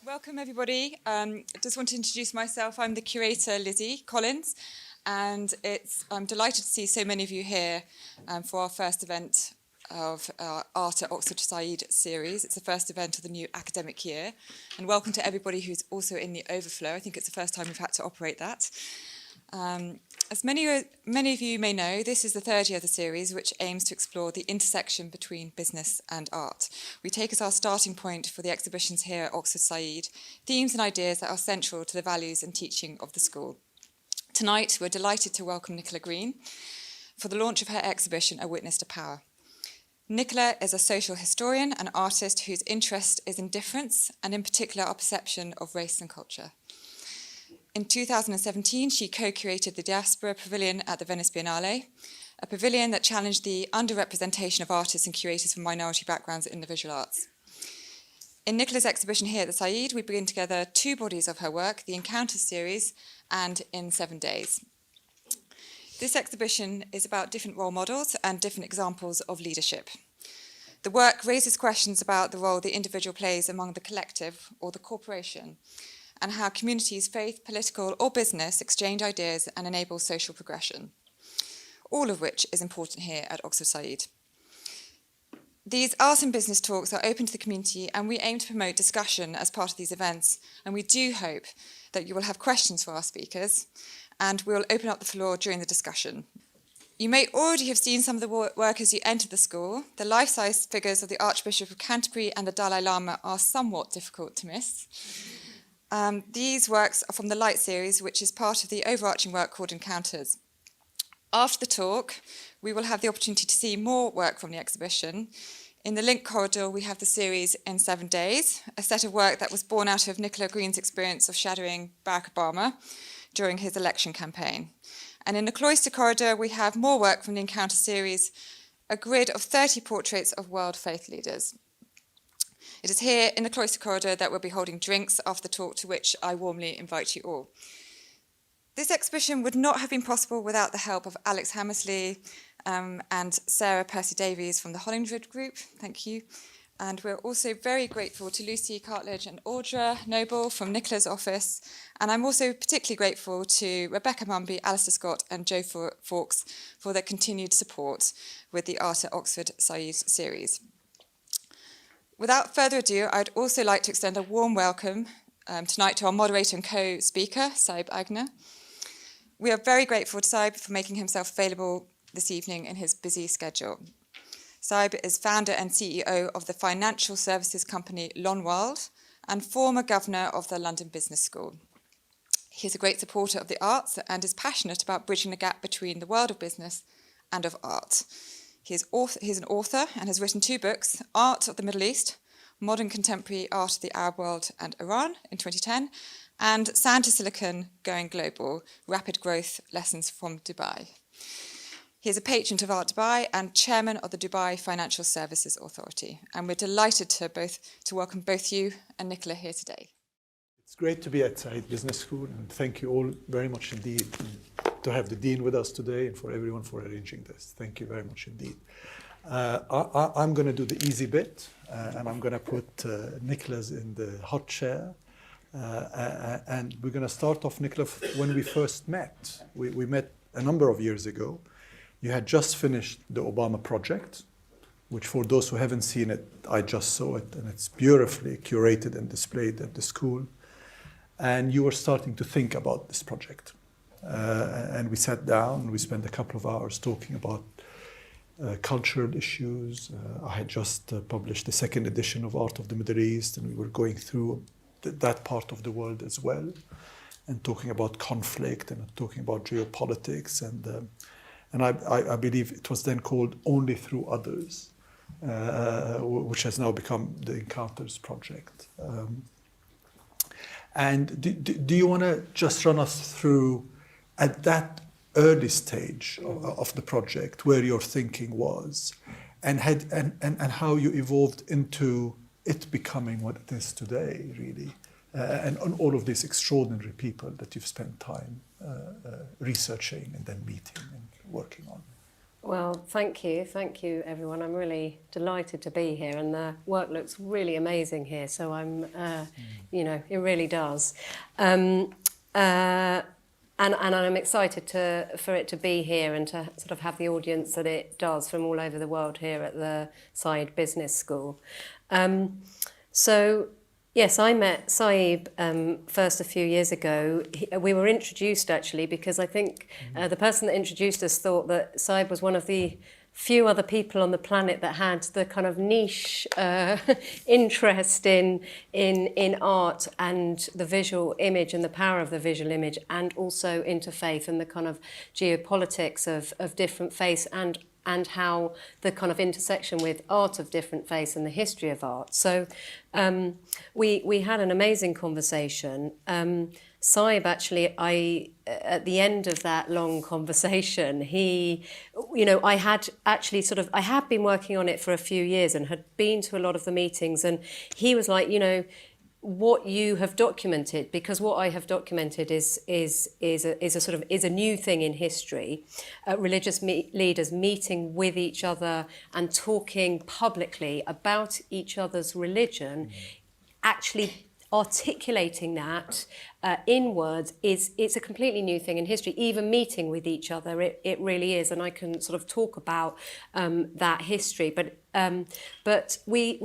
Welcome everybody. Just want to introduce myself. I'm the curator, Lizzie Collins, and I'm delighted to see so many of you here for our first event of our Art at Oxford Said series. It's the first event of the new academic year, and welcome to everybody who's also in the overflow. I think it's the first time we've had to operate that. As many of you may know, this is the third year of the series, which aims to explore the intersection between business and art. We take as our starting point for the exhibitions here at Oxford Said themes and ideas that are central to the values and teaching of the school. Tonight, we're delighted to welcome Nicola Greene for the launch of her exhibition, A Witness to Power. Nicola is a social historian and artist whose interest is in difference, and in particular our perception of race and culture. In 2017, she co-curated the Diaspora Pavilion at the Venice Biennale, a pavilion that challenged the underrepresentation of artists and curators from minority backgrounds in the visual arts. In Nicola's exhibition here at the Said, we bring together two bodies of her work, the Encounters series and In 7 Days. This exhibition is about different role models and different examples of leadership. The work raises questions about the role the individual plays among the collective or the corporation, and how communities, faith, political or business exchange ideas and enable social progression, all of which is important here at Oxford Said. These art and business talks are open to the community, and we aim to promote discussion as part of these events, and we do hope that you will have questions for our speakers, and we'll open up the floor during the discussion. You may already have seen some of the work as you entered the school. The life-size figures of the Archbishop of Canterbury and the Dalai Lama are somewhat difficult to miss. These works are from the Light series, which is part of the overarching work called Encounters. After the talk, we will have the opportunity to see more work from the exhibition. In the link corridor, we have the series In 7 Days, a set of work that was born out of Nicola Greene's experience of shadowing Barack Obama during his election campaign. And in the cloister corridor, we have more work from the Encounter series, a grid of 30 portraits of world faith leaders. It is here in the cloister corridor that we'll be holding drinks after the talk, to which I warmly invite you all. This exhibition would not have been possible without the help of Alex Hammersley and Sarah Percy-Davies from the Hollingwood Group. Thank you. And we're also very grateful to Lucy Cartledge and Audra Noble from Nicola's office. And I'm also particularly grateful to Rebecca Mumby, Alistair Scott and Joe Fawkes for their continued support with the Art at Oxford Said series. Without further ado, I'd also like to extend a warm welcome tonight to our moderator and co-speaker, Saib Agner. We are very grateful to Saib for making himself available this evening in his busy schedule. Saib is founder and CEO of the financial services company Lonwald and former governor of the London Business School. He is a great supporter of the arts and is passionate about bridging the gap between the world of business and of art. He's an author and has written 2 books, Art of the Middle East, Modern Contemporary Art of the Arab World and Iran in 2010, and Sand to Silicon, Going Global, Rapid Growth Lessons from Dubai. He is a patron of Art Dubai and chairman of the Dubai Financial Services Authority. And we're delighted to welcome both you and Nicola here today. It's great to be at Said Business School, and thank you all very much indeed to have the Dean with us today and for everyone for arranging this. Thank you very much indeed. I'm going to do the easy bit, and I'm going to put Nicola's in the hot chair. And we're going to start off, Nicola, when we first met. We met a number of years ago. You had just finished the Obama project, which for those who haven't seen it, I just saw it, and it's beautifully curated and displayed at the school. And you were starting to think about this project. And we sat down and we spent a couple of hours talking about cultural issues. I had just published the 2nd edition of Art of the Middle East, and we were going through that part of the world as well, and talking about conflict and talking about geopolitics. And I believe it was then called Only Through Others, which has now become the Encounters Project. And do you want to just run us through, at that early stage of the project, where your thinking was, and how you evolved into it becoming what it is today, really, and on all of these extraordinary people that you've spent time researching and then meeting and working on? Well, thank you, everyone. I'm really delighted to be here, and the work looks really amazing here. So I'm, it really does, and I'm excited for it to be here and to sort of have the audience that it does from all over the world here at the Saib Business School. So. Yes, I met Saib first a few years ago. We were introduced actually because I think the person that introduced us thought that Saib was one of the few other people on the planet that had the kind of niche interest in art and the visual image and the power of the visual image, and also interfaith and the kind of geopolitics of different faiths and how the kind of intersection with art of different faiths and the history of art. So we had an amazing conversation. Saib actually, at the end of that long conversation, I had been working on it for a few years and had been to a lot of the meetings, and he was like, what you have documented, because what I have documented is a new thing in history, religious leaders meeting with each other and talking publicly about each other's religion, actually articulating that in words it's a completely new thing in history. Even meeting with each other, it really is, and I can sort of talk about that history. But we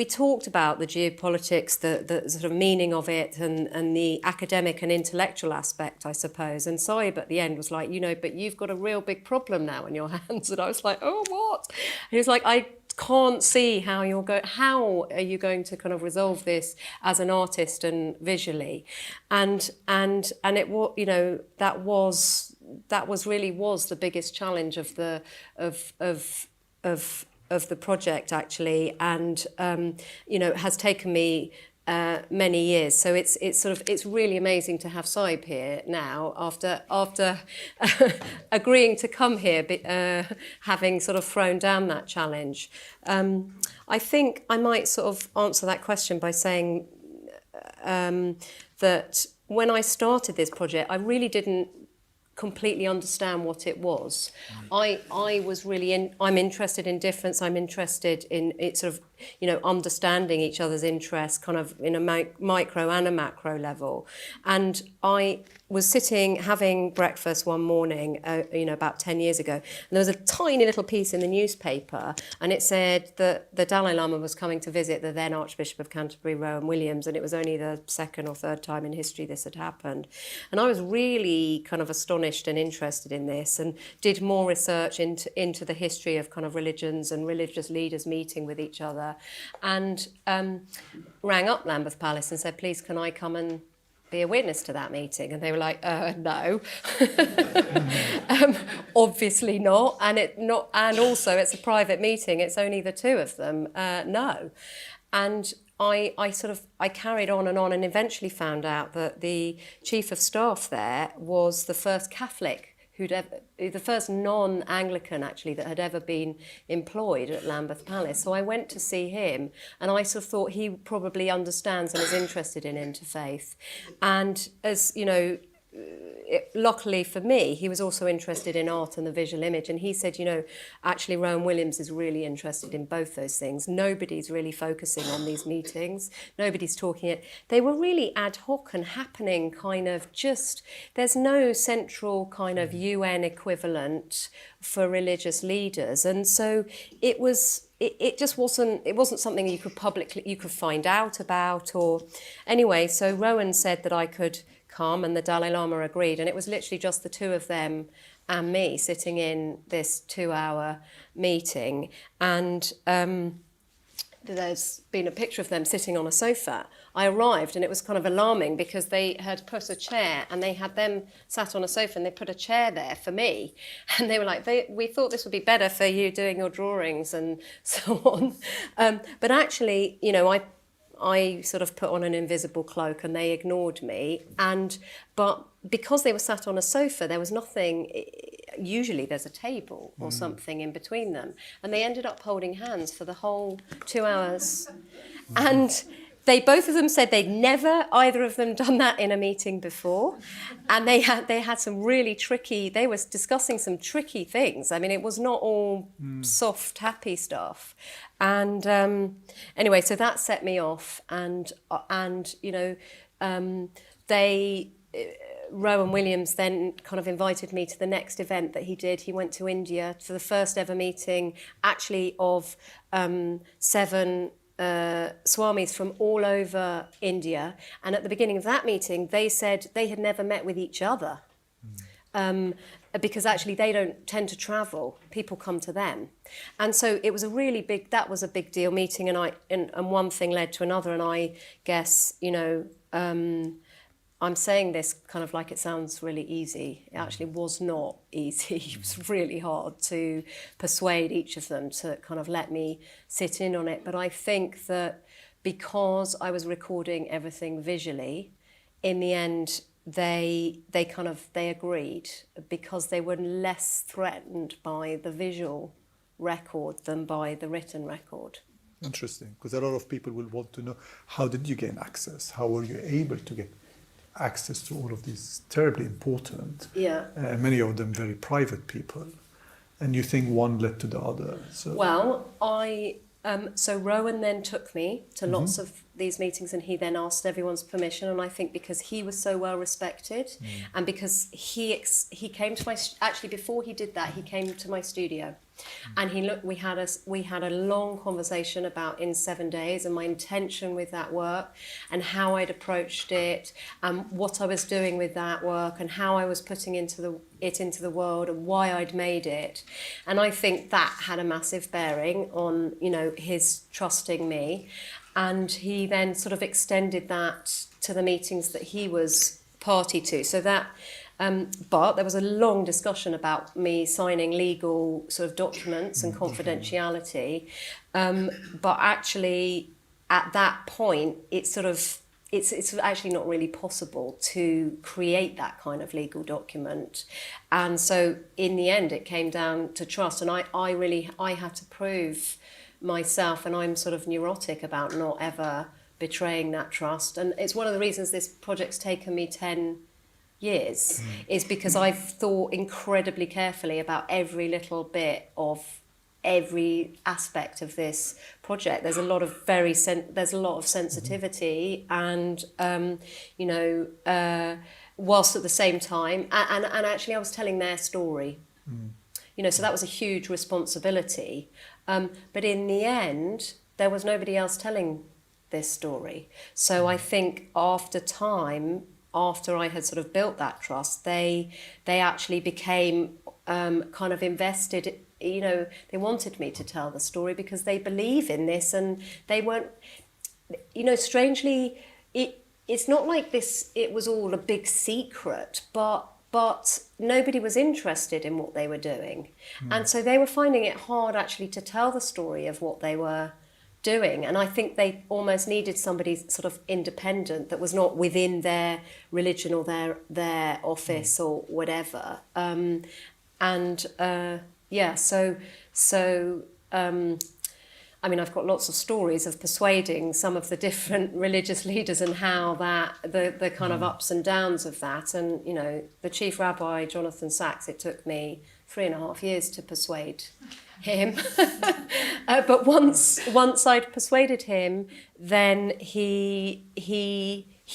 talked about the geopolitics, the sort of meaning of it, and the academic and intellectual aspect, I suppose. And Saib at the end was like, but you've got a real big problem now in your hands. And I was like, oh, what? And he was like, I can't see how are you going to kind of resolve this as an artist and visually, and it that was the biggest challenge of the project actually, and has taken me many years. So it's really amazing to have Saib here now after agreeing to come here, having sort of thrown down that challenge. I think I might sort of answer that question by saying that when I started this project, I really didn't completely understand what it was. I was really I'm interested in difference. I'm interested in it sort of, understanding each other's interests kind of in a micro and a macro level. And I was sitting having breakfast one morning, about 10 years ago, and there was a tiny little piece in the newspaper, and it said that the Dalai Lama was coming to visit the then Archbishop of Canterbury, Rowan Williams, and it was only the second or third time in history this had happened. And I was really kind of astonished and interested in this, and did more research into the history of kind of religions and religious leaders meeting with each other, and rang up Lambeth Palace and said, please, can I come and be a witness to that meeting? And they were like, no, obviously not, and also it's a private meeting, it's only the two of them, no. And I carried on, and eventually found out that the chief of staff there was the first Catholic the first non-Anglican actually that had ever been employed at Lambeth Palace. So I went to see him, and I sort of thought he probably understands and is interested in interfaith. And as luckily for me, he was also interested in art and the visual image, and he said, actually Rowan Williams is really interested in both those things. Nobody's really focusing on these meetings. Nobody's talking it. They were really ad hoc and happening kind of just, there's no central kind of UN equivalent for religious leaders. And so it wasn't something you could find out about, or anyway. So Rowan said that I could come, and the Dalai Lama agreed, and it was literally just the two of them and me sitting in this 2-hour meeting. And there's been a picture of them sitting on a sofa. I arrived, and it was kind of alarming because they had put a chair, and they had them sat on a sofa, and they put a chair there for me, and they were like, we thought this would be better for you doing your drawings and so on. But actually, I sort of put on an invisible cloak, and they ignored me. But because they were sat on a sofa, there was nothing. Usually there's a table or something in between them. And they ended up holding hands for the whole 2 hours. And they both of them said they'd never, either of them, done that in a meeting before, and they had some really tricky. They were discussing some tricky things. I mean, it was not all soft, happy stuff. And anyway, so that set me off, and you know, they. Rowan Williams then kind of invited me to the next event that he did. He went to India for the first ever meeting, actually, of 7 Swamis from all over India. And at the beginning of that meeting, they said they had never met with each other. Because actually they don't tend to travel. People come to them. And so it was that was a big deal meeting, and one thing led to another, and I guess, you know, I'm saying this kind of like it sounds really easy. It actually was not easy. It was really hard to persuade each of them to kind of let me sit in on it. But I think that because I was recording everything visually, in the end, they agreed, because they were less threatened by the visual record than by the written record. Interesting, because a lot of people will want to know, how did you gain access? How were you able to get access to all of these terribly important, many of them very private people, and you think one led to the other? So. Well, so Rowan then took me to lots of these meetings, and he then asked everyone's permission, and I think because he was so well respected, and because he came to actually before he did that, he came to my studio. And we had a long conversation about In 7 Days and my intention with that work, and how I'd approached it, and what I was doing with that work, and how I was putting it into the world, and why I'd made it. And I think that had a massive bearing on, you know, his trusting me. And he then sort of extended that to the meetings that he was party to. So that. But there was a long discussion about me signing legal sort of documents and confidentiality. But actually, at that point, it's actually not really possible to create that kind of legal document. And so in the end, it came down to trust. And I had to prove myself, and I'm sort of neurotic about not ever betraying that trust. And it's one of the reasons this project's taken me 10 years, is because I've thought incredibly carefully about every little bit of every aspect of this project. There's a lot of sensitivity, and you know, whilst at the same time, and actually I was telling their story, you know, so that was a huge responsibility. But in the end, there was nobody else telling this story. So I think after I had sort of built that trust, they actually became kind of invested. You know, they wanted me to tell the story because they believe in this, and they weren't, you know, strangely, it's not like this, it was all a big secret, but nobody was interested in what they were doing. And so they were finding it hard actually to tell the story of what they were doing. And I think they almost needed somebody sort of independent that was not within their religion or their office or whatever. I mean, I've got lots of stories of persuading some of the different religious leaders and how that, the kind of ups and downs of that. And, you know, the chief rabbi, Jonathan Sacks, it took me 3.5 years to persuade him. But once I'd persuaded him, then he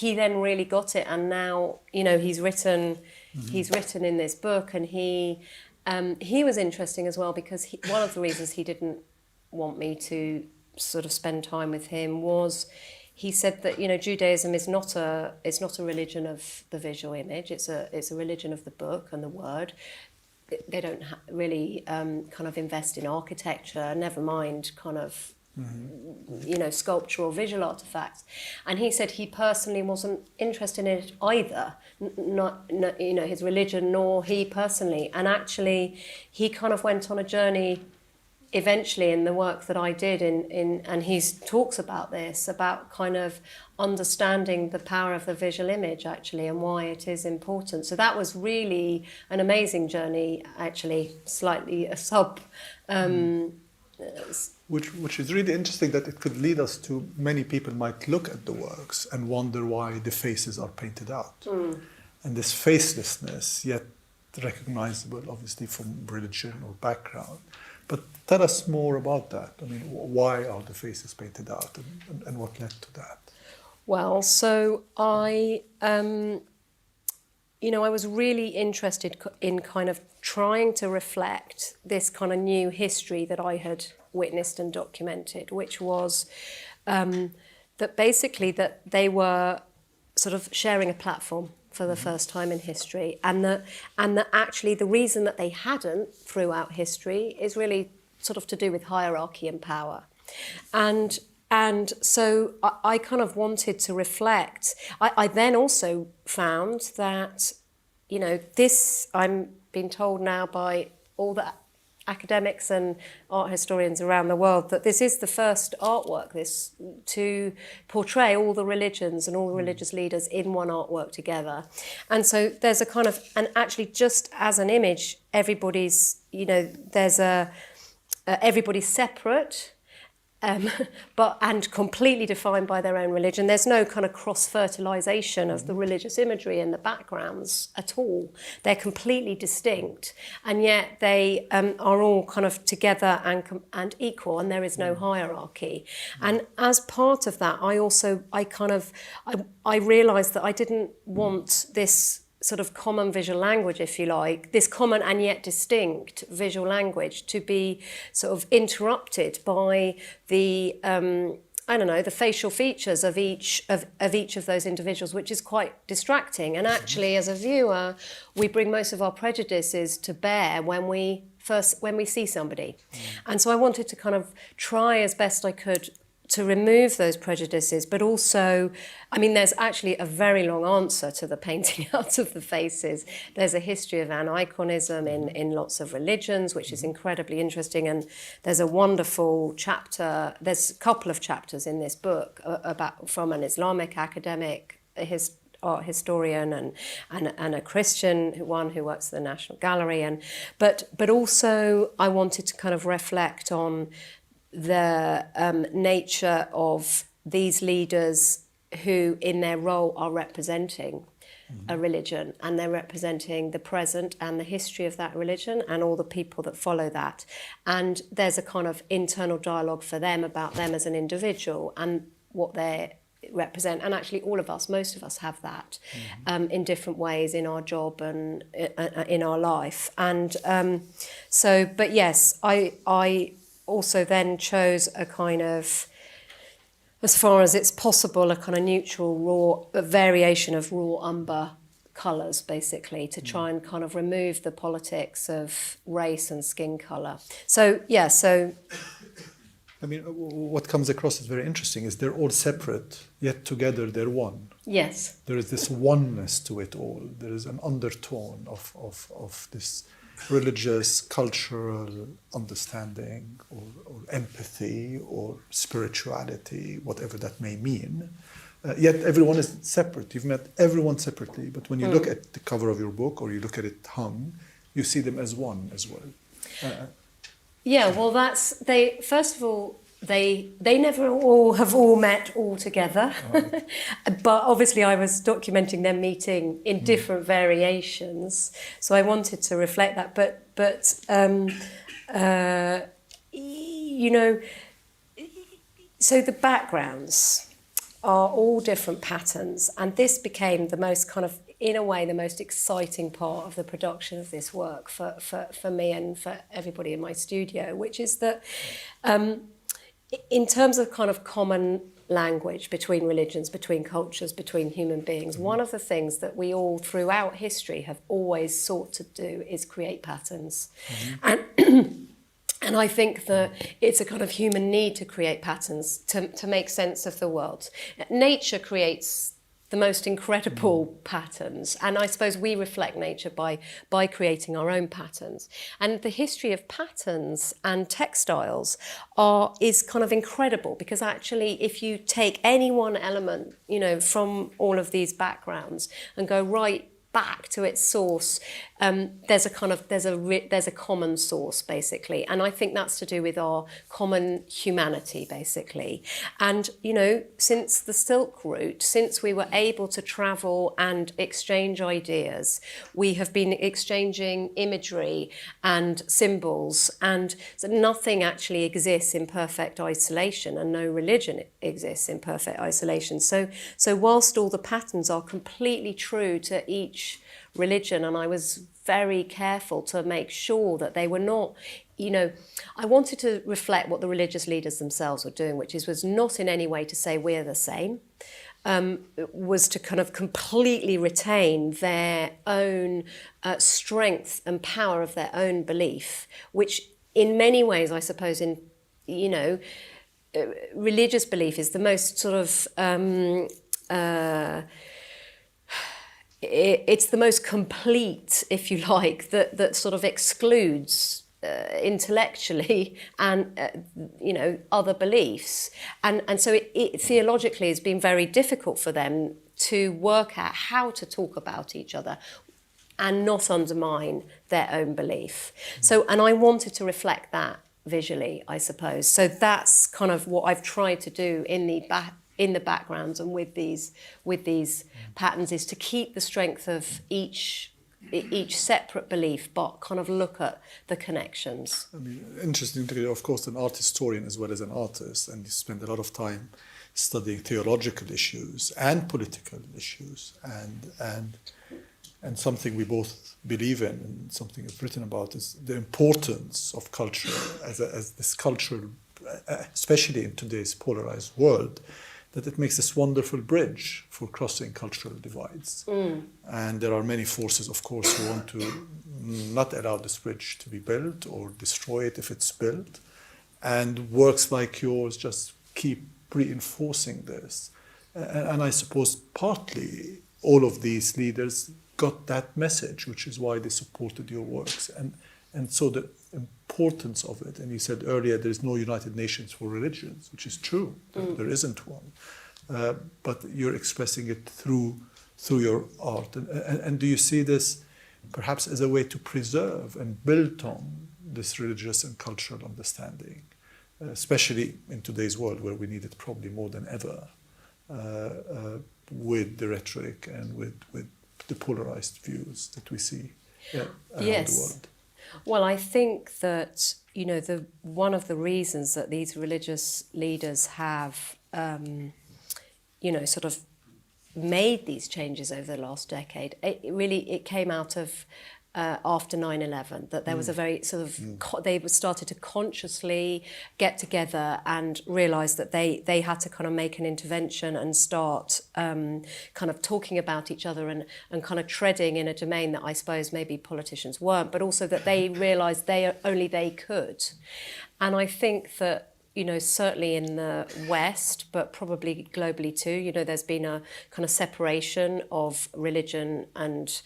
then really got it. And now, you know, he's written in this book, and he was interesting as well, because one of the reasons he didn't want me to sort of spend time with him was, he said that, you know, Judaism is not a religion of the visual image. It's a religion of the book and the word. They don't really kind of invest in architecture, never mind kind of, you know, sculpture or visual artifacts. And he said he personally wasn't interested in it either, not you know, his religion nor he personally. And actually, he kind of went on a journey eventually in the work that I did and he talks about this, about kind of understanding the power of the visual image actually, and why it is important. So that was really an amazing journey, actually, slightly a Which is really interesting, that it could lead us to, many people might look at the works and wonder why the faces are painted out. And this facelessness, yet recognizable obviously from religion or background. But tell us more about that. I mean, why are the faces painted out, and what led to that? Well, so I was really interested in kind of trying to reflect this kind of new history that I had witnessed and documented, which was that basically that they were sort of sharing a platform for the first time in history, and that actually the reason that they hadn't throughout history is really sort of to do with hierarchy and power. And so I kind of wanted to reflect. I then also found that, this, I'm being told now by all the academics and art historians around the world, that this is the first artwork to portray all the religions and all the religious leaders in one artwork together. And so there's a kind of, and actually just as an image, everybody's, everybody's separate, and completely defined by their own religion. There's no kind of cross-fertilization of the religious imagery in the backgrounds at all. They're completely distinct, and yet they are all kind of together and equal, and there is no hierarchy. And as part of that, I realized that I didn't want this sort of common visual language, if you like, this common and yet distinct visual language to be sort of interrupted by the the facial features of each of those individuals, which is quite distracting. And actually, as a viewer, we bring most of our prejudices to bear when we see somebody. And so I wanted to kind of try as best I could to remove those prejudices, but also, I mean, there's actually a very long answer to the painting out of the faces. There's a history of aniconism in lots of religions, which is incredibly interesting, and there's a wonderful chapter, there's a couple of chapters in this book from an Islamic academic, art historian and a Christian one who works at the National Gallery, but also I wanted to kind of reflect on the nature of these leaders who in their role are representing a religion, and they're representing the present and the history of that religion and all the people that follow that. And there's a kind of internal dialogue for them about them as an individual and what they represent. And actually most of us have that in different ways in our job and in our life. And but yes, I also then chose a kind of, as far as it's possible, a kind of neutral, raw variation of raw umber colours, basically, to try and kind of remove the politics of race and skin colour. So, yeah, so... I mean, what comes across as very interesting is they're all separate, yet together they're one. Yes. There is this oneness to it all. There is an undertone of this religious, cultural understanding or empathy or spirituality, whatever that may mean. Yet everyone is separate. You've met everyone separately, but when you look at the cover of your book or you look at it hung, you see them as one as well. Yeah, well, first of all, they never have all met all together. Right. But obviously I was documenting them meeting in different variations. So I wanted to reflect that. But so the backgrounds are all different patterns. And this became the most kind of, in a way, the most exciting part of the production of this work for me and for everybody in my studio, which is that in terms of kind of common language between religions, between cultures, between human beings, one of the things that we all throughout history have always sought to do is create patterns. And I think that it's a kind of human need to create patterns to make sense of the world. Nature creates the most incredible patterns, and I suppose we reflect nature by creating our own patterns. And the history of patterns and textiles is kind of incredible, because actually if you take any one element, from all of these backgrounds and go right back to its source, there's a common source basically, and I think that's to do with our common humanity basically. And since the Silk Route, since we were able to travel and exchange ideas, we have been exchanging imagery and symbols, and so nothing actually exists in perfect isolation, and no religion exists in perfect isolation. So whilst all the patterns are completely true to each religion, and I was very careful to make sure that they were not, I wanted to reflect what the religious leaders themselves were doing, which was not in any way to say we're the same, was to kind of completely retain their own strength and power of their own belief, which in many ways, I suppose, religious belief is the most sort of it's the most complete, if you like, that sort of excludes intellectually and other beliefs, and so it theologically has been very difficult for them to work out how to talk about each other and not undermine their own belief. So, and I wanted to reflect that visually, I suppose. So that's kind of what I've tried to do in the backgrounds and with these patterns, is to keep the strength of each separate belief, but kind of look at the connections. I mean, interesting to, of course, an art historian as well as an artist, and you spend a lot of time studying theological issues and political issues, and something we both believe in, and something I've written about, is the importance of culture as this cultural, especially in today's polarized world, that it makes this wonderful bridge for crossing cultural divides. And there are many forces, of course, who want to not allow this bridge to be built or destroy it if it's built. And works like yours just keep reinforcing this. And I suppose partly all of these leaders got that message, which is why they supported your works. And so the importance of it, and you said earlier there is no United Nations for religions, which is true, there isn't one. But you're expressing it through your art. And do you see this perhaps as a way to preserve and build on this religious and cultural understanding, especially in today's world where we need it probably more than ever, with the rhetoric and with the polarized views that we see around the world? Well, I think that one of the reasons that these religious leaders have sort of made these changes over the last decade, it came out of after 9/11, that there was a very sort of they started to consciously get together and realise that they had to kind of make an intervention and start kind of talking about each other and kind of treading in a domain that I suppose maybe politicians weren't, but also that they realised only they could. And I think that certainly in the West, but probably globally too, there's been a kind of separation of religion and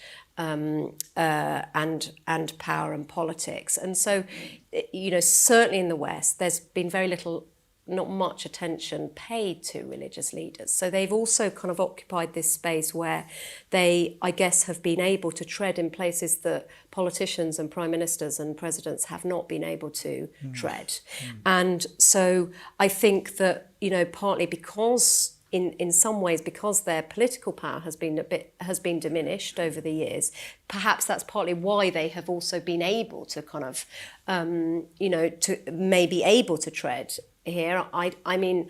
power and politics. And so, certainly in the West, there's been not much attention paid to religious leaders. So they've also kind of occupied this space where they, I guess, have been able to tread in places that politicians and prime ministers and presidents have not been able to tread. And so I think that, partly because in some ways, because their political power has been diminished over the years, perhaps that's partly why they have also been able to kind of, to maybe able to tread here. I mean,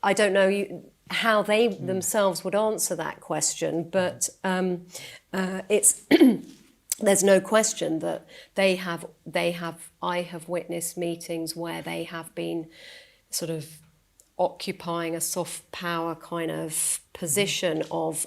I don't know how they themselves would answer that question, but it's there's no question that I have witnessed meetings where they have been sort of occupying a soft power kind of position of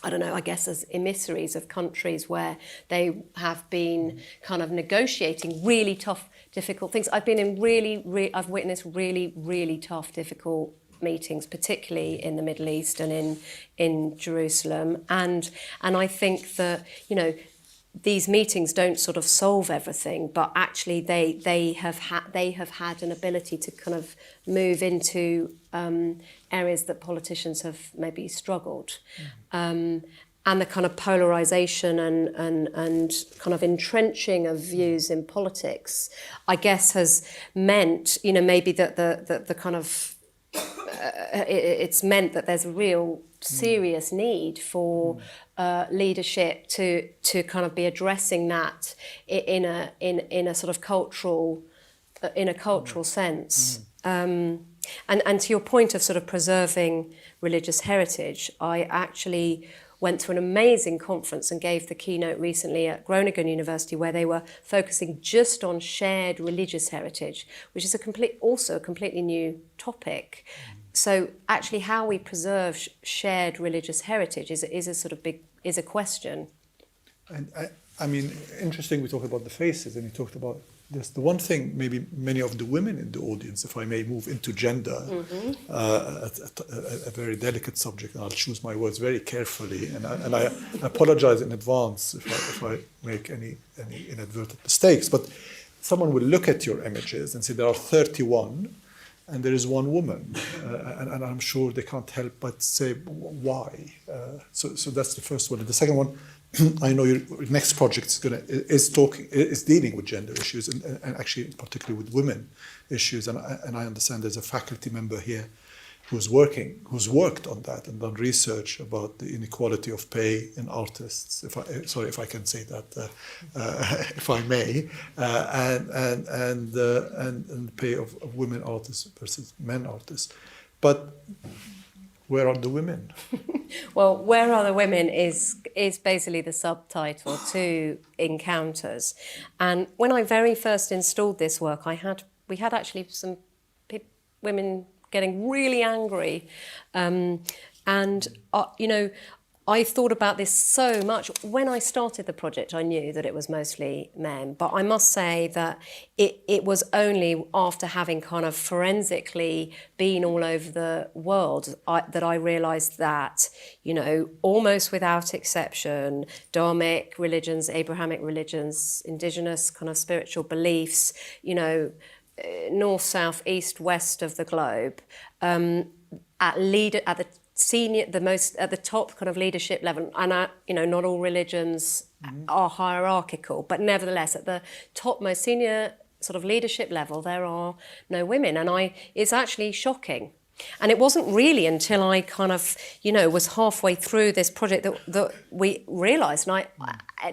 I don't know, I guess as emissaries of countries where they have been kind of negotiating really tough, difficult things. I've witnessed really, really tough, difficult meetings, particularly in the Middle East and in Jerusalem. And I think that, these meetings don't sort of solve everything, but actually they have had an ability to kind of move into areas that politicians have maybe struggled. And the kind of polarisation and kind of entrenching of views in politics, I guess, has meant, you know, maybe that the kind of it's meant that there's a real serious need for leadership to kind of be addressing that in a sort of cultural sense. And to your point of sort of preserving religious heritage, I actually went to an amazing conference and gave the keynote recently at Groningen University, where they were focusing just on shared religious heritage, which is also a completely new topic. So actually how we preserve shared religious heritage is a sort of is a question. And I mean, interesting, we talked about the faces, and you talked about this. The one thing, maybe many of the women in the audience, if I may move into gender, a very delicate subject, and I'll choose my words very carefully, and I apologize in advance if I make any inadvertent mistakes, but someone will look at your images and say there are 31, and there is one woman, and I'm sure they can't help but say why. So that's the first one. And the second one, I know your next project is dealing with gender issues and actually particularly with women issues. And I understand there's a faculty member here who's worked on that and done research about the inequality of pay in artists. If I can say that, if I may, and the pay of women artists versus men artists, but. Where are the women? Well, Where Are the Women is basically the subtitle to Encounters. And when I very first installed this work, we had actually some women getting really angry. You know, I thought about this so much. When I started the project, I knew that it was mostly men, but I must say that it was only after having kind of forensically been all over the world that I realised that, you know, almost without exception, Dharmic religions, Abrahamic religions, indigenous kind of spiritual beliefs, you know, north, south, east, west of the globe, at the top kind of leadership level, and you know, not all religions are hierarchical, but nevertheless at the topmost senior sort of leadership level there are no women, and it's actually shocking. And it wasn't really until I kind of, you know, was halfway through this project that we realised, and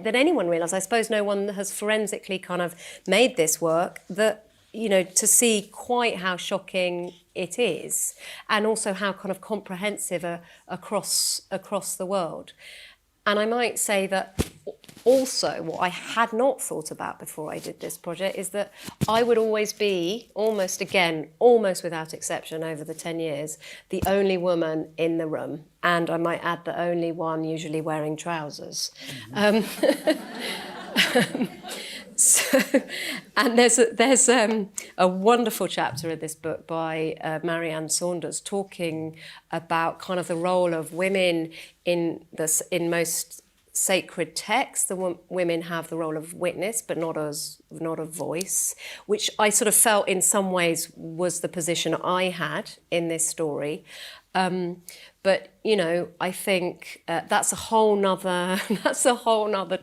that anyone realised, I suppose no one has forensically kind of made this work, that, you know, to see quite how shocking it is, and also how kind of comprehensive across the world. And I might say that also what I had not thought about before I did this project is that I would always be, almost without exception over the 10 years, the only woman in the room. And I might add the only one usually wearing trousers. So, and there's a wonderful chapter in this book by Marianne Saunders talking about kind of the role of women in most sacred texts. The women have the role of witness, but not of voice, which I sort of felt in some ways was the position I had in this story. But you know, I think that's a whole nother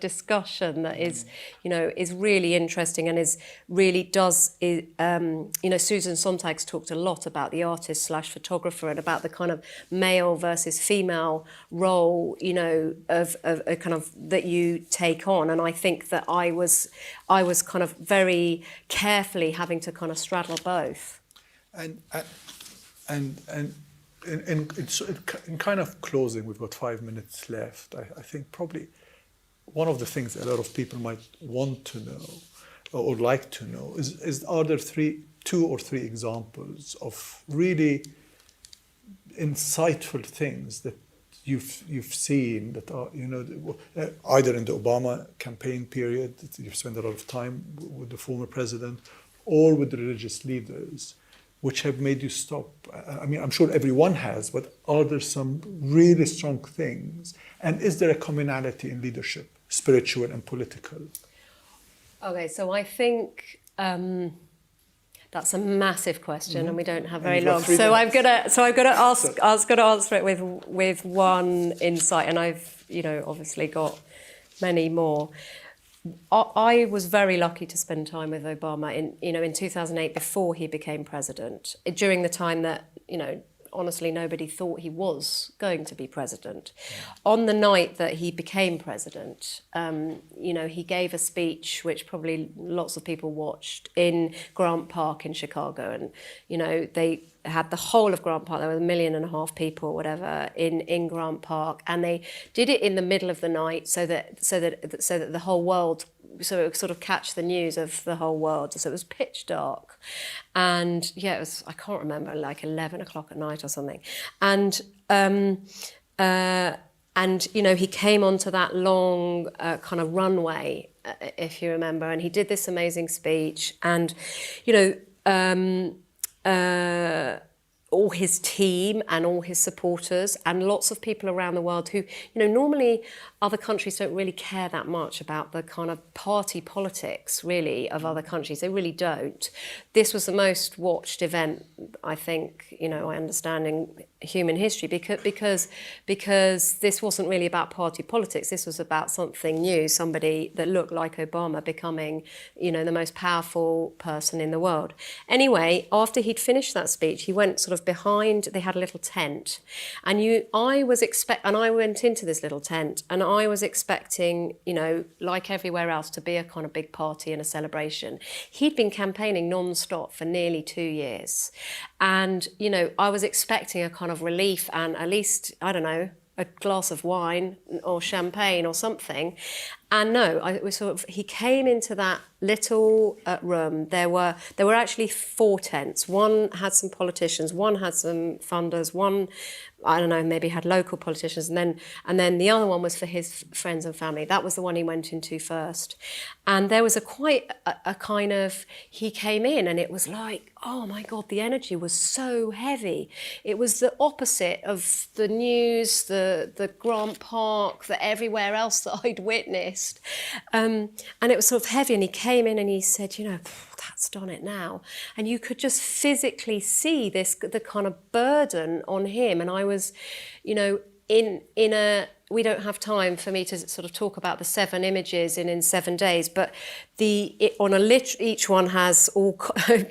discussion that is, you know, is really interesting and you know, Susan Sontag's talked a lot about the artist/photographer and about the kind of male versus female role, you know, of a kind of that you take on, and I think that I was kind of very carefully having to kind of straddle both. And in kind of closing, we've got 5 minutes left. I think probably one of the things a lot of people might want to know or like to know is are there 2 or 3 examples of really insightful things that you've seen that are, you know, either in the Obama campaign period, you've spent a lot of time with the former president, or with the religious leaders, which have made you stop? I mean, I'm sure everyone has, but are there some really strong things? And is there a commonality in leadership, spiritual and political? Okay, so I think that's a massive question, and we don't have very long. So I've got to answer it with one insight, and I've obviously got many more. I was very lucky to spend time with Obama in 2008 before he became president, during the time that honestly nobody thought he was going to be president. On the night that he became president, he gave a speech which probably lots of people watched in Grant Park in Chicago, and they had the whole of Grant Park. There were 1.5 million people, whatever, in Grant Park, and they did it in the middle of the night so that the whole world, so it would sort of catch the news of the whole world. So it was pitch dark, and it was, I can't remember, like 11 o'clock at night or something, and he came onto that long kind of runway, if you remember, and he did this amazing speech, and all his team and all his supporters and lots of people around the world who, normally other countries don't really care that much about the kind of party politics, really, of other countries. They really don't. This was the most watched event, I think, I understand, in human history, because this wasn't really about party politics. This was about something new, somebody that looked like Obama becoming, the most powerful person in the world. Anyway, after he'd finished that speech, he went sort of behind. They had a little tent, and I went into this little tent, and I was expecting, like everywhere else, to be a kind of big party and a celebration. He'd been campaigning non-stop for nearly 2 years, and I was expecting a kind of relief and at least, I don't know, a glass of wine or champagne or something. And no, he came into that little room. There were actually 4 tents. One had some politicians, one had some funders, one, I don't know, maybe had local politicians, and then the other one was for his friends and family. That was the one he went into first. And there was a kind of, he came in and it was like, oh my God, the energy was so heavy. It was the opposite of the news, the Grant Park, the everywhere else that I'd witnessed. And it was sort of heavy, and he came in and he said, that's done it now. And you could just physically see the kind of burden on him. And I was, we don't have time for me to sort of talk about the 7 images in 7 days, but each one has a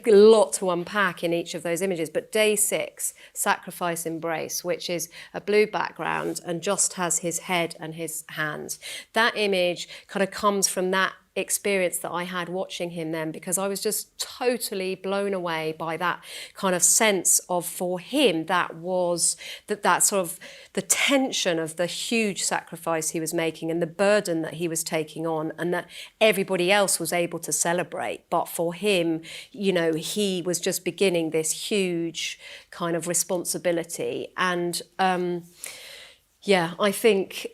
lot to unpack in each of those images. But day 6, Sacrifice Embrace, which is a blue background and just has his head and his hands. That image kind of comes from that experience that I had watching him then, because I was just totally blown away by that kind of sense of, for him, that was that sort of the tension of the huge sacrifice he was making and the burden that he was taking on, and that everybody else was able to celebrate. But for him, he was just beginning this huge kind of responsibility. And I think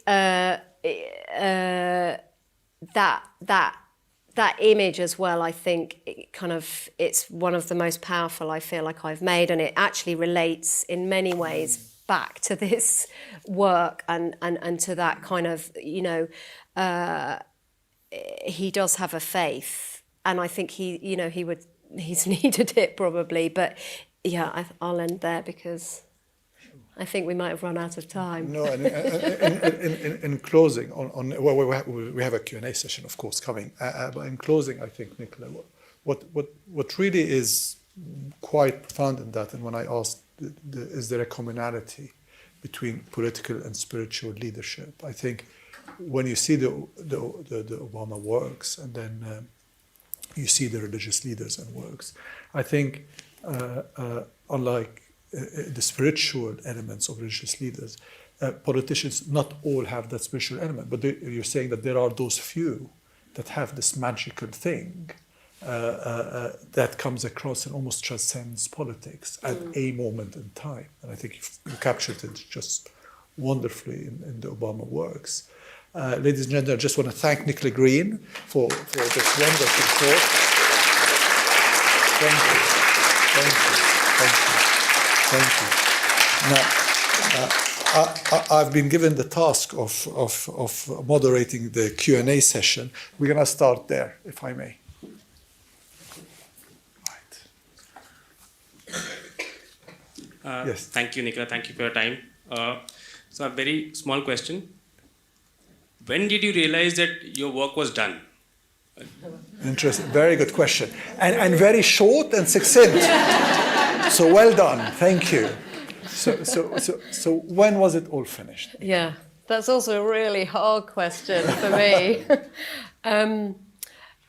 that image as well, I think it's one of the most powerful I feel like I've made, and it actually relates in many ways back to this work and to that kind of, he does have a faith, and I think he's needed it probably, but I'll end there because I think we might have run out of time. No, and in closing, we have a Q&A session, of course, coming. But in closing, I think, Nicola, what really is quite profound in that, and when I asked, is there a commonality between political and spiritual leadership? I think when you see the Obama works, and then you see the religious leaders and works, I think unlike the spiritual elements of religious leaders, politicians not all have that spiritual element, but you're saying that there are those few that have this magical thing that comes across and almost transcends politics at a moment in time. And I think you captured it just wonderfully in the Obama works. Ladies and gentlemen, I just want to thank Nicola Greene for this wonderful talk. Thank you. Now, I've been given the task of moderating the Q&A session. We're going to start there, if I may. Right. Yes. Thank you, Nicola. Thank you for your time. So a very small question. When did you realize that your work was done? Interesting. Very good question. And very short and succinct. So well done. Thank you. So when was it all finished? Yeah, that's also a really hard question for me.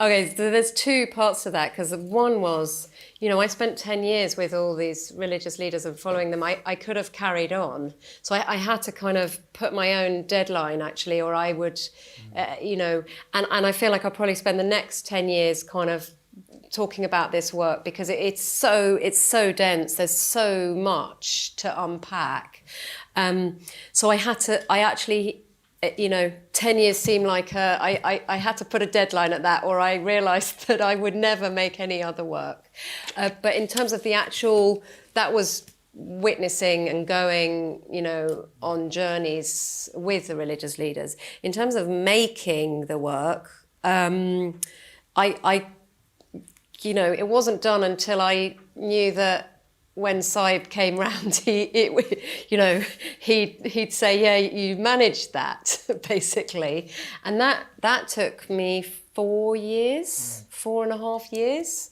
Okay, so there's two parts to that, because one was, you know, I spent 10 years with all these religious leaders and following them. I could have carried on. So I had to kind of put my own deadline, actually, or I would, you know, and I feel like I'll probably spend the next 10 years kind of talking about this work, because it's so dense. There's so much to unpack. So I actually, you know, 10 years seemed like I had to put a deadline at that, or I realized that I would never make any other work. But in terms of the actual, that was witnessing and going, you know, on journeys with the religious leaders. In terms of making the work, I you know, it wasn't done until I knew that when Saib came round, you know, he'd say, yeah, you managed that, basically. And that took me 4 years, 4.5 years.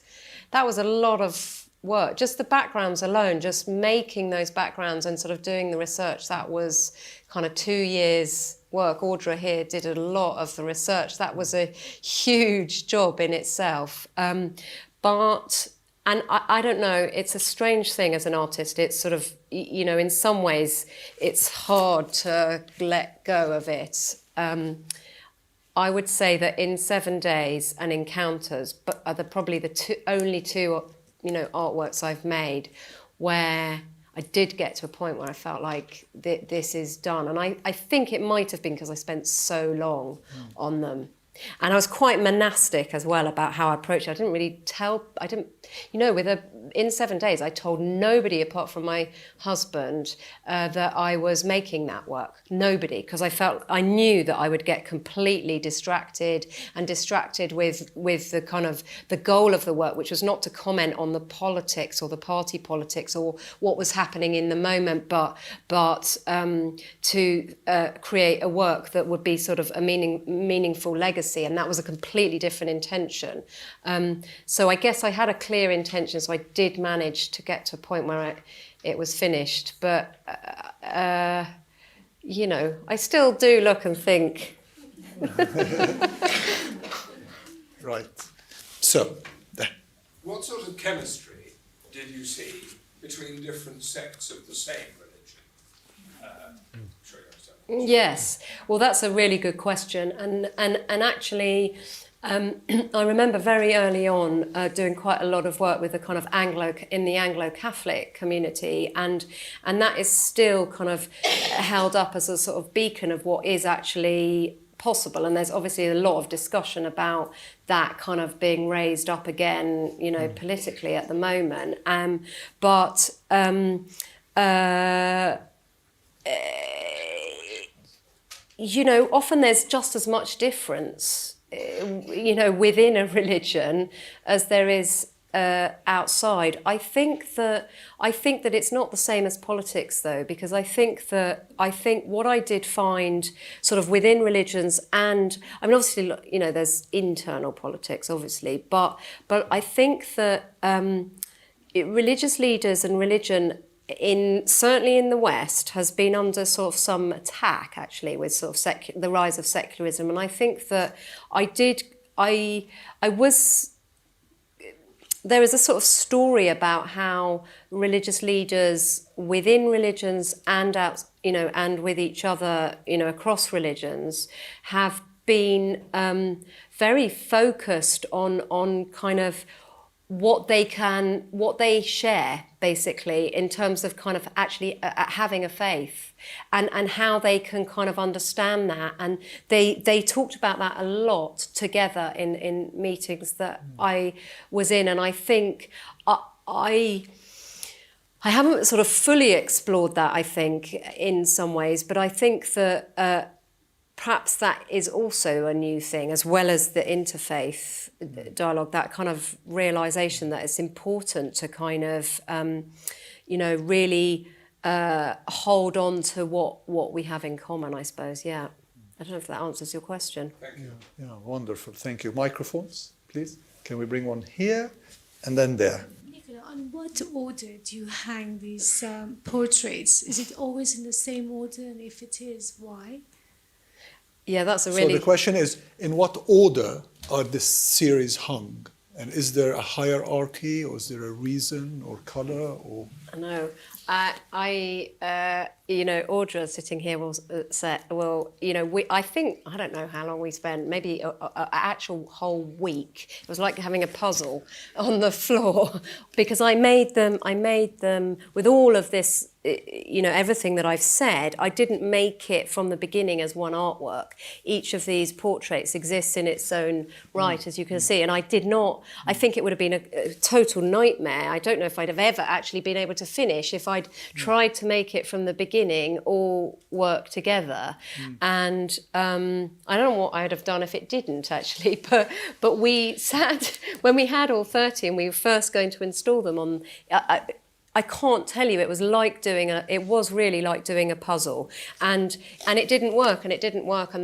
That was a lot of work. Just the backgrounds alone, just making those backgrounds and sort of doing the research, that was kind of 2 years work. Audra here did a lot of the research. That was a huge job in itself. And I don't know, it's a strange thing as an artist. It's sort of, you know, in some ways, it's hard to let go of it. I would say that in 7 days and Encounters, but are probably the only two, you know, artworks I've made where I did get to a point where I felt like this is done. And I think it might have been because I spent so long on them. And I was quite monastic as well about how I approached it. I didn't really you know, in 7 days, I told nobody apart from my husband that I was making that work. Nobody, because I knew that I would get completely distracted with the kind of the goal of the work, which was not to comment on the politics or the party politics or what was happening in the moment, but to create a work that would be sort of a meaningful legacy, and that was a completely different intention. So I guess I had a clear intention, so I did manage to get to a point where it was finished. But, you know, I still do look and think. Right. So. What sort of chemistry did you see between different sects of the same religion? Sure you understand. Yes. Well, that's a really good question. And actually, I remember very early on doing quite a lot of work with the kind of Anglo-Catholic community, and that is still kind of held up as a sort of beacon of what is actually possible. And there's obviously a lot of discussion about that kind of being raised up again, you know, politically at the moment. You know, often there's just as much difference, you know, within a religion as there is outside. I think that it's not the same as politics, though, because I think what I did find sort of within religions, and I mean, obviously, you know, there's internal politics, obviously, but I think that religious leaders and religion, certainly in the West, has been under sort of some attack, actually, with sort of the rise of secularism. And I think that there is a sort of story about how religious leaders within religions and out, you know, and with each other, you know, across religions, have been very focused on kind of what they share, basically, in terms of kind of actually having a faith, and how they can kind of understand that. And they talked about that a lot together in meetings that I was in. And I think I haven't sort of fully explored that, I think, in some ways, but I think that perhaps that is also a new thing, as well as the interfaith dialogue, that kind of realization that it's important to kind of, really hold on to what we have in common, I suppose, yeah. I don't know if that answers your question. Thank you. Yeah, wonderful. Thank you. Microphones, please. Can we bring one here and then there? Nicola, on what order do you hang these portraits? Is it always in the same order? And if it is, why? Yeah, that's a So really... the question is, in what order are this series hung? And is there a hierarchy, or is there a reason, or color, or... No, Audra sitting here will say, I think, I don't know how long we spent, maybe an actual whole week. It was like having a puzzle on the floor because I made them with all of this, everything that I've said. I didn't make it from the beginning as one artwork. Each of these portraits exists in its own right, as you can see, and I did not, I think it would have been a total nightmare. I don't know if I'd have ever actually been able to finish if I'd tried to make it from the beginning all work together. And I don't know what I would have done if it didn't actually, but we sat, when we had all 30 and we were first going to install them on, I can't tell you, it was really like doing a puzzle, and it didn't work, and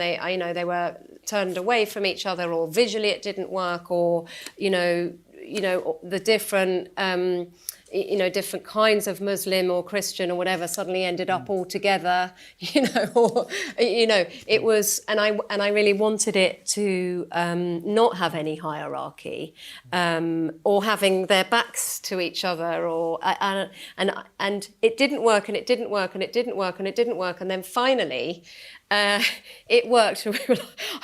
they were turned away from each other, or visually it didn't work, or the different different kinds of Muslim or Christian or whatever suddenly ended up all together, it was, and I really wanted it to not have any hierarchy, or having their backs to each other, or and it didn't work, and it didn't work, and it didn't work, and it didn't work, and then finally it worked.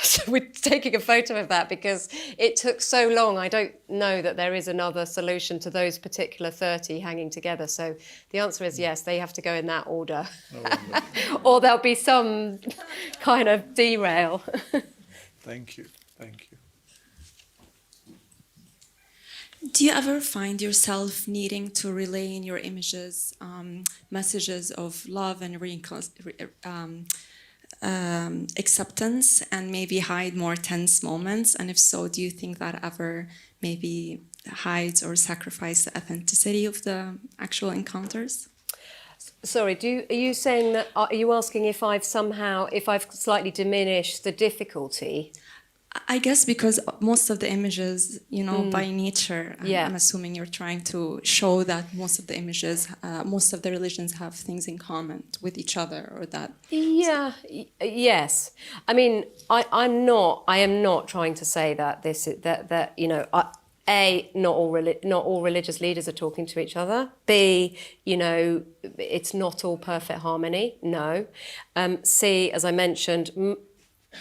So we're taking a photo of that because it took so long. I don't know that there is another solution to those particular 30 hanging together. So the answer is yes, they have to go in that order. Or there'll be some kind of derail. Thank you. Thank you. Do you ever find yourself needing to relay in your images messages of love and acceptance, and maybe hide more tense moments? And if so, do you think that ever maybe hides or sacrifices the authenticity of the actual encounters? Sorry, are you saying that? Are you asking if I've slightly diminished the difficulty? I guess because most of the images, by nature, I'm assuming you're trying to show that most of the images, most of the religions have things in common with each other, or that. Yeah. Yes. I mean, I am not trying to say that A, not all religious leaders are talking to each other. B, it's not all perfect harmony. No. C, as I mentioned,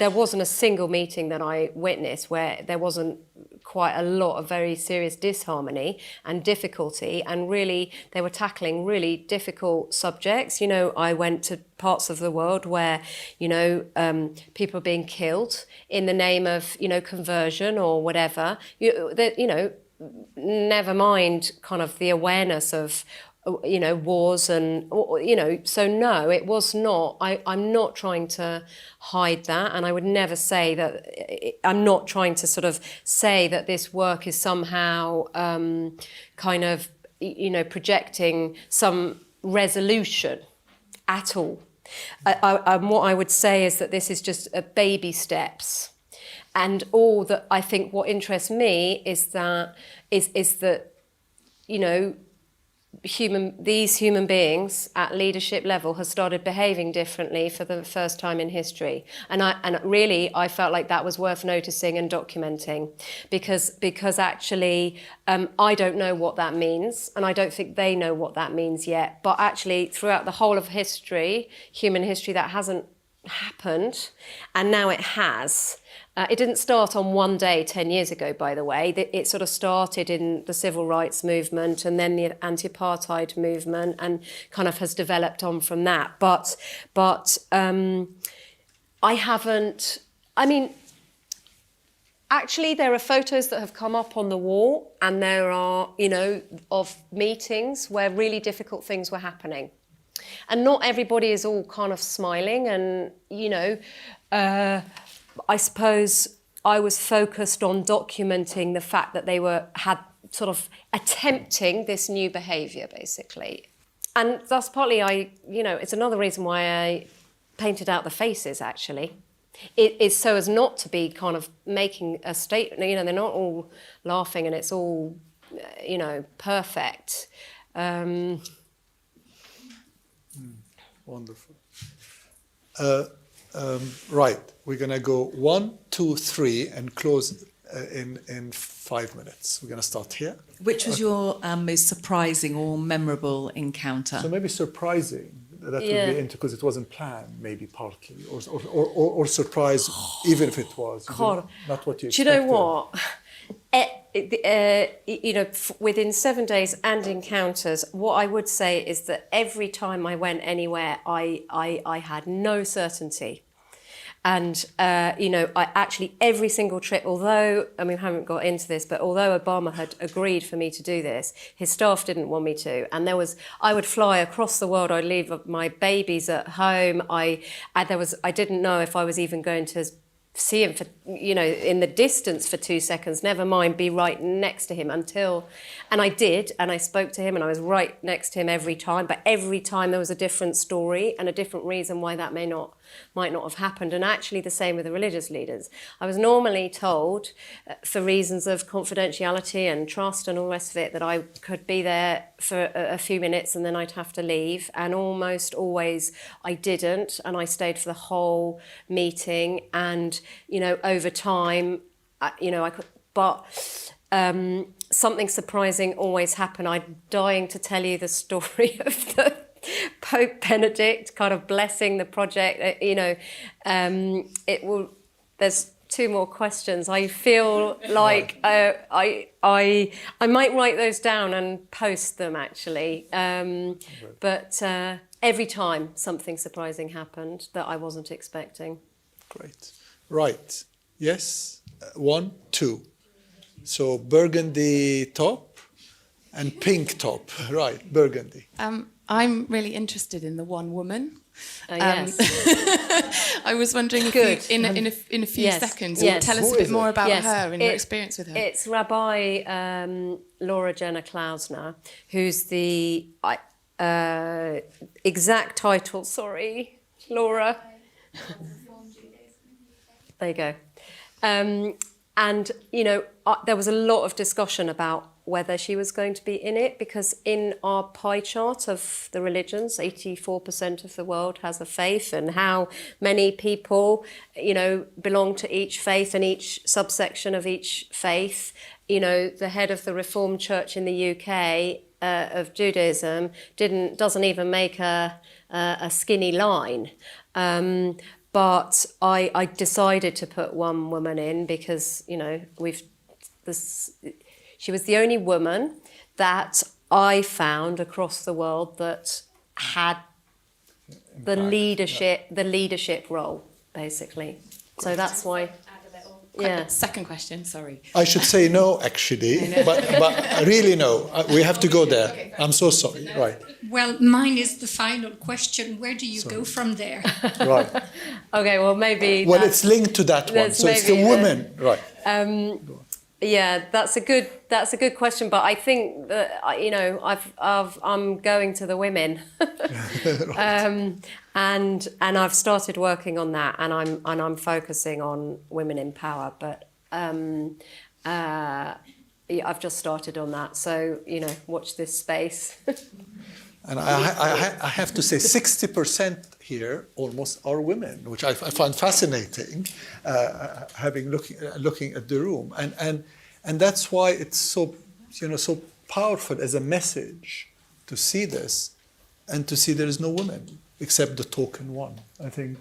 there wasn't a single meeting that I witnessed where there wasn't quite a lot of very serious disharmony and difficulty, and really they were tackling really difficult subjects. I went to parts of the world where, people are being killed in the name of, conversion or whatever. Never mind kind of the awareness of, wars and, so no, it was not, I'm not trying to hide that, and I would never say that, I'm not trying to sort of say that this work is somehow kind of, projecting some resolution at all. What I would say is that this is just baby steps. And all that, I think what interests me is that, these human beings at leadership level have started behaving differently for the first time in history, and I felt like that was worth noticing and documenting, because actually I don't know what that means, and I don't think they know what that means yet. But actually, throughout the whole of history, human history, that hasn't happened, and now it has. It didn't start on one day 10 years ago, by the way. It sort of started in the civil rights movement and then the anti-apartheid movement, and kind of has developed on from that. But I haven't, I mean, Actually, there are photos that have come up on the wall, and there are, of meetings where really difficult things were happening. And not everybody is all kind of smiling, and, I suppose I was focused on documenting the fact that they had sort of attempting this new behaviour, basically. And that's partly it's another reason why I painted out the faces, actually. It is so as not to be kind of making a statement, they're not all laughing and it's all, perfect. Wonderful. Right, we're going to go 1, 2, 3 and close in 5 minutes. We're going to start here. Which was your most surprising or memorable encounter? So maybe surprising, that would be into, because it wasn't planned, maybe partly, or surprise, even if it was. God. Not what you Do you expected. know what? Within 7 days and encounters, what I would say is that every time I went anywhere, I had no certainty. And, I actually, every single trip, although, we haven't got into this, but although Obama had agreed for me to do this, his staff didn't want me to. And I would fly across the world. I'd leave my babies at home. I didn't know if I was even going to see him for, in the distance for 2 seconds, never mind be right next to him and I did, and I spoke to him and I was right next to him every time, but every time there was a different story and a different reason why that might not have happened. And actually the same with the religious leaders. I was normally told, for reasons of confidentiality and trust and all the rest of it, that I could be there for a few minutes and then I'd have to leave, and almost always I didn't, and I stayed for the whole meeting. And over time, I could, but something surprising always happened. I'm dying to tell you the story of the Pope Benedict kind of blessing the project. There's 2 more questions. I feel like I might write those down and post them, actually. But every time something surprising happened that I wasn't expecting. Great. Right. Yes. 1, 2. So burgundy top and pink top. Right. Burgundy. I'm really interested in the one woman. Yes. I was wondering if Good. you, in a few Yes. seconds, Yes. tell us Who a bit is more it? about Yes. her and your experience with her. It's Rabbi Laura Jenner Klausner, who's the exact title. Sorry, Laura. There you go. And there was a lot of discussion about whether she was going to be in it, because in our pie chart of the religions, 84% of the world has a faith, and how many people, belong to each faith and each subsection of each faith. The head of the Reformed Church in the UK of Judaism doesn't even make a skinny line. But I decided to put one woman in because, she was the only woman that I found across the world that had the leadership role, basically. So that's why. Yeah. Second question, sorry. I should say no, actually, but really no. We have to go there. Okay. I'm so sorry. Right. Well, mine is the final question. Where do you go from there? Right. Okay, well, maybe. Well, it's linked to that one. that's So it's the maybe woman. Right. Yeah, that's a good question, but I think that I'm going to the women, and I've started working on that, and I'm focusing on women in power, but I've just started on that, so watch this space. And I have to say 60% here almost are women, which I find fascinating, looking at the room. And that's why it's so powerful as a message to see this and to see there is no woman except the token one. I think,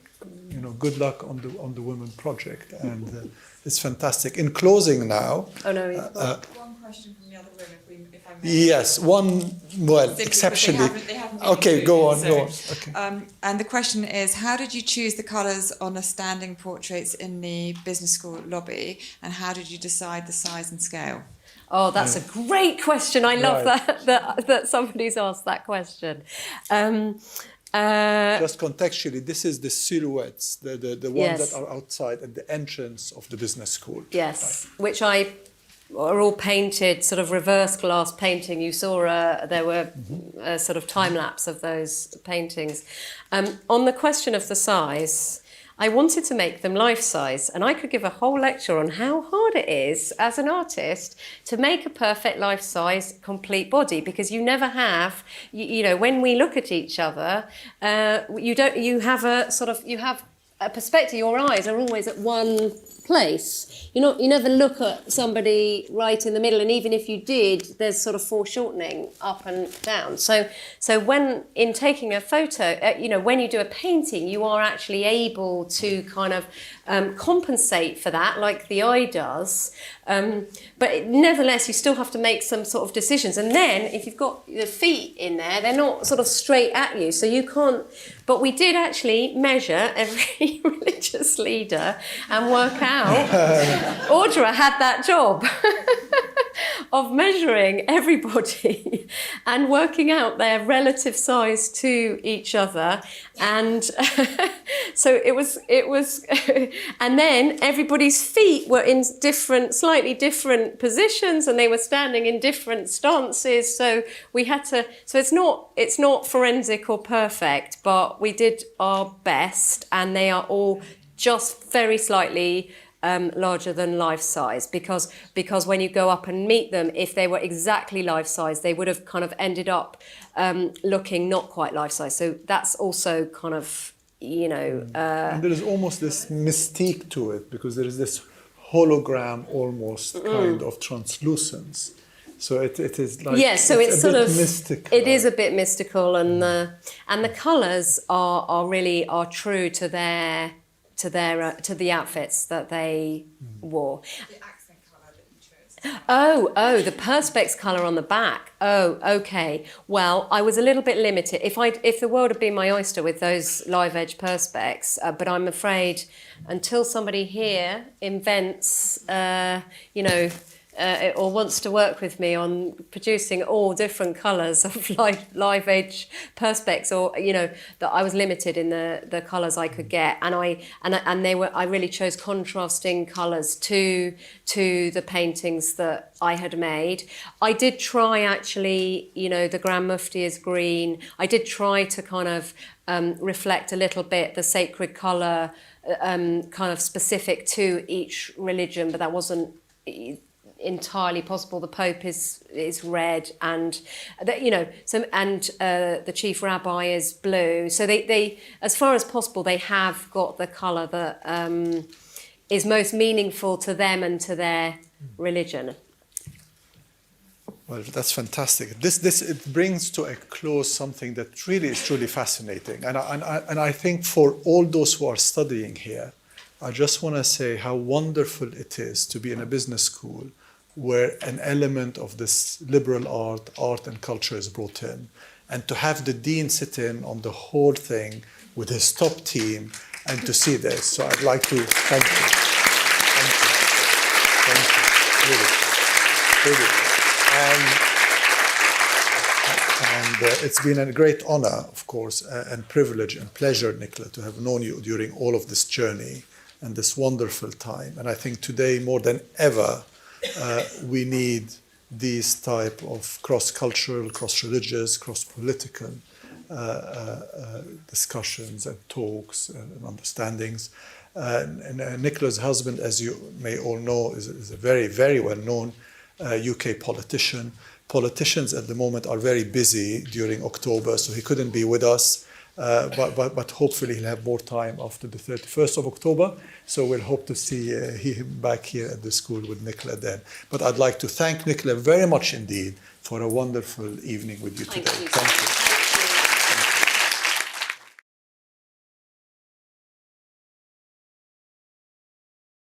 good luck on the Women Project, and it's fantastic. In closing now. One question from the other room, if I Yes, well, Simply exceptionally. because they haven't been Okay, go on, included, go on. so, Okay. and the question is, how did you choose the colours on the standing portraits in the business school lobby, and how did you decide the size and scale? Oh, that's a great question. I love Right. that somebody's asked that question. Just contextually, this is the silhouettes, the ones Yes. that are outside at the entrance of the business school. Yes, which are all painted, sort of reverse glass painting. You saw there were a sort of time lapse of those paintings. On the question of the size, I wanted to make them life size, and I could give a whole lecture on how hard it is as an artist to make a perfect life size complete body, because you never have, you know, when we look at each other, you have a perspective. Your eyes are always at one place. You never look at somebody right in the middle, and even if you did, there's sort of foreshortening up and down. So when in taking a photo, when you do a painting, you are actually able to kind of compensate for that, like the eye does. But nevertheless, you still have to make some sort of decisions. And then if you've got the feet in there, they're not sort of straight at you, so you can't. But we did actually measure every religious leader and work out. Audra had that job of measuring everybody and working out their relative size to each other. And so it was, and then everybody's feet were in slightly different positions, and they were standing in different stances. So we had to, so it's not forensic or perfect, but we did our best, and they are all just very slightly larger than life size, because when you go up and meet them, if they were exactly life size, they would have kind of ended up looking not quite life size. So that's also kind of, and there is almost this mystique to it, because there is this hologram almost kind of translucence. So it is like, yes, so it's sort of mystical. It is a bit mystical, and the colours are really true to the outfits that they wore. The accent colour that you chose. The perspex colour on the back. Oh, okay. Well, I was a little bit limited. If the world had been my oyster with those live edge perspex, but I'm afraid until somebody here invents, or wants to work with me on producing all different colours of live edge perspex, or that I was limited in the colours I could get, and I really chose contrasting colours to the paintings that I had made. I did try actually, the Grand Mufti is green. I did try to kind of reflect a little bit the sacred colour, kind of specific to each religion, but that wasn't entirely possible. The Pope is red, and the chief rabbi is blue. So they as far as possible, they have got the colour that is most meaningful to them and to their religion. Well, that's fantastic. This it brings to a close something that really is truly fascinating, and I think for all those who are studying here, I just want to say how wonderful it is to be in a business school where an element of this liberal art and culture is brought in, and to have the dean sit in on the whole thing with his top team and to see this. So I'd like to thank you. Thank you. Really. And it's been a great honor, of course, and privilege and pleasure, Nicola, to have known you during all of this journey and this wonderful time. And I think today, more than ever, we need these type of cross-cultural, cross-religious, cross-political discussions and talks and understandings. And Nicola's husband, as you may all know, is a very, very well-known UK politician. Politicians at the moment are very busy during October, so he couldn't be with us. But hopefully he'll have more time after the 31st of October. So we'll hope to see him back here at the school with Nicola then. But I'd like to thank Nicola very much indeed for a wonderful evening with you today. Thank you. Thank you.